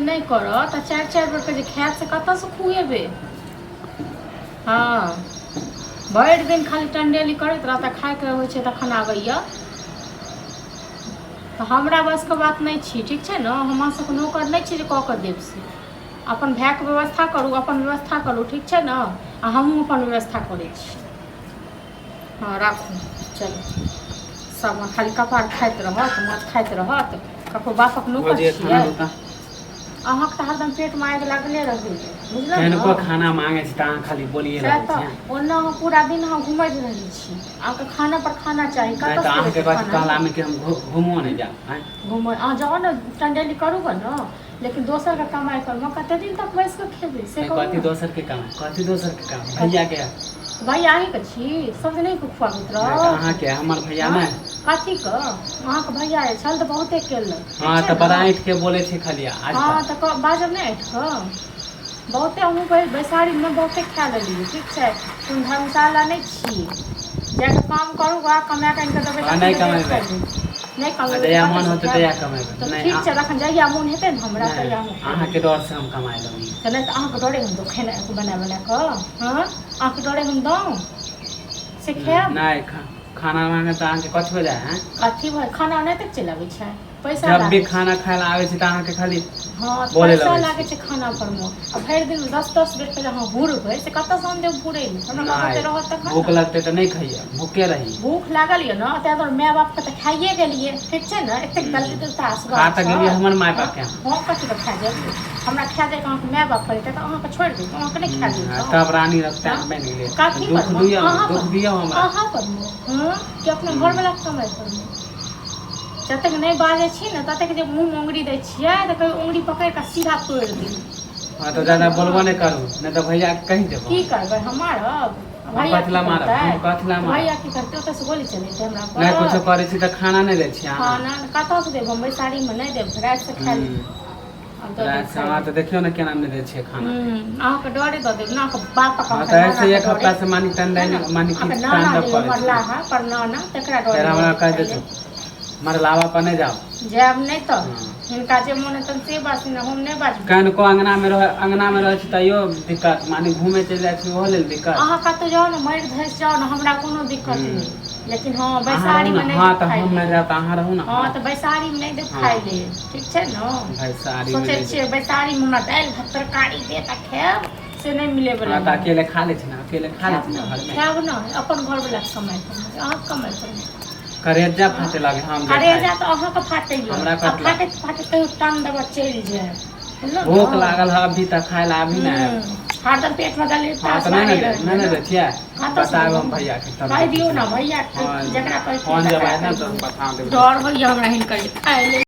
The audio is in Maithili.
नहीं करो तो 4-4 बेर के खाए से कत से खुएबे। हाँ भरि दिन खाली टंडेली करत रहता, खाए के होइ छै तखन आबैया। तो हमरा बस के बात नहीं छी, ठीक है ना। हम सबके नौकर नहीं छी जे कऽ के देब से। अपन भाई के व्यवस्था करू, अपन व्यवस्था करू, ठीक है ना। आ हमहूँ अपन व्यवस्था करै छी। हाँ राखू चलो सब खाली कपार खाइत रहत, माछ खाइत रहत, ककरो बापक नौकर छियै। अहाँके तऽ हरदम पेट में आगि लागले रहै, बुझलहुँ ने। खाना मांगे छी त खाली बोलिए रहै छी। ओना हम पूरा दिन हम घुमैत रहै छी, अहाँके खाना पर खाना चाही। कतऽ से अहाँके कहला में कि हम घुमो नहीं जाब। घुमो अहाँ जाओ ना, टंडेली करू ना, लेकिन दोसर के कमाई करू। कते दिन तक बैस के खेबै से कहू। कथी दोसर के कमाई, कथी दोसर के कमाई। भैया के भैया अहीं के छी, सब नहीं खुआबैत रह। अहाँ के हमर भैया में कथी के अहाँके भैया छल तऽ बहुते केलक। हां तऽ बड़ा ऐठ के बोले छी खाली आज। हां तऽ बाजब नहीं ऐठ के। बहुते हमहूँ बैसारी में बहुते खा लेलियै, ठीक छै। तुम धर्मशाला नहीं छी, जाके काम करू, वहाँ कमा के इनके देबै। नहीं कमेबै, नहीं कमेबै जहिया मन होतै तहिया कमेबै। तो ठीक छै, तखन जहिया मोन हेतै ने हमरा तहिया हम अहाँ के डर से हम कमाइ लेबै। तऽ नहीं तऽ अहाँ के डरे हम दो खाना बना के। हां अहाँ के डरे हम दो से खायब नहीं। खाना मांगे तो अहाँ के कछ हो जाए हैं। कथी भाई खाना नहीं तक चलाबै छै, पैसा जब भी खाना खाए ला आवे छै त अहाँ के खाली हां पैसा लागे छै खाना पर में। अब भरि दिन 10-10 बेर पहले हां बुरबै से कत से हम देब बुरै। हमरा कहते रहत तखन भूख लगते त नहीं खाइए, भूखे रही। भूख लागल ये ना त अगर माय बाप के त खाइए गेलिए, ठीक छै ना। एते गलती त आसबा खा त गेलिए हमर माय बाप के। हां कथि के खा जाब, हमरा खा जाए के अहाँ माय बाप कहते त अहाँ के छोड़ दे, अहाँ के नहीं खा जाए तब रानी रखते हम नहीं ले। कथि दुख दियो, दुख दियो हमरा। अहाँ पर हां कि अपने घर वाला के समय पर जब तक नहीं बाजे छी ना तब तक जे मुंह में उंगली दै छियै त कहीं उंगली पकड़ के सीधा तोड़ दी। हां तो ज्यादा बोलबो नहीं करू, नहीं तो भैया के कहि देबो। की करबै हमार भैया कथला मारब, हम कथला मारब। भैया की करते ओते से गोली चले छै हमरा पर। नहीं कुछ करे छी त खाना नहीं दै छी अहाँ। खाना कतौ से देब, हम बैसारी में नहीं देब, रात से खा ली। रात से हमरा तो देखियो ना केना नहीं दै छै खाना। अहाँ के डरे द देब ना, के बाप का हां त ऐसे एक हफ्ता से मानी टंडन मानी की तांडव करे। मरला है पर ना तकरा डरे। तेरा हमरा कह दे छ मरलावा पर नहीं जाओ। जाब नहीं तो हिनका जे मन तन से बात ना, हम नहीं बाज। कन को अंगना में रह छी तइयो दिक्कत, मानी घूमे चल जाय छी ओहो लेल दिक्कत। अहाँ कत जाओ ना मर धस जाओ ना, हमरा कोनो दिक्कत नहीं। लेकिन हां बैसारी में नहीं। हां त हम में रहता अहाँ रहू ना। हां त बैसारी में नहीं दे खाइ ले, ठीक छै ना। बैसारी में सोचे छियै बैसारी में हमरा दाल भात तरकारी दे त खाएब से नहीं मिले वाला। हां त अकेले खा ले छी ना, अकेले खा ले छी ना घर में। खाएब ना अपन घर वाला समय पर, अहाँ कमाई पर। करेजा फाटे लागे हम। करेजा त अहाँ के फाटे यो, हमरा फाटे तो टांग दबा चल जाए। भूख लागल है अभी तक खाए ला अभी ना। हरदम पेट में गले हां त नहीं दे छियै। बताब हम भैया के तब कह दियो ना भैया जकरा कह फोन जब आए ना तो बता देब। डर होइया हमरा हिनकर खाए ले।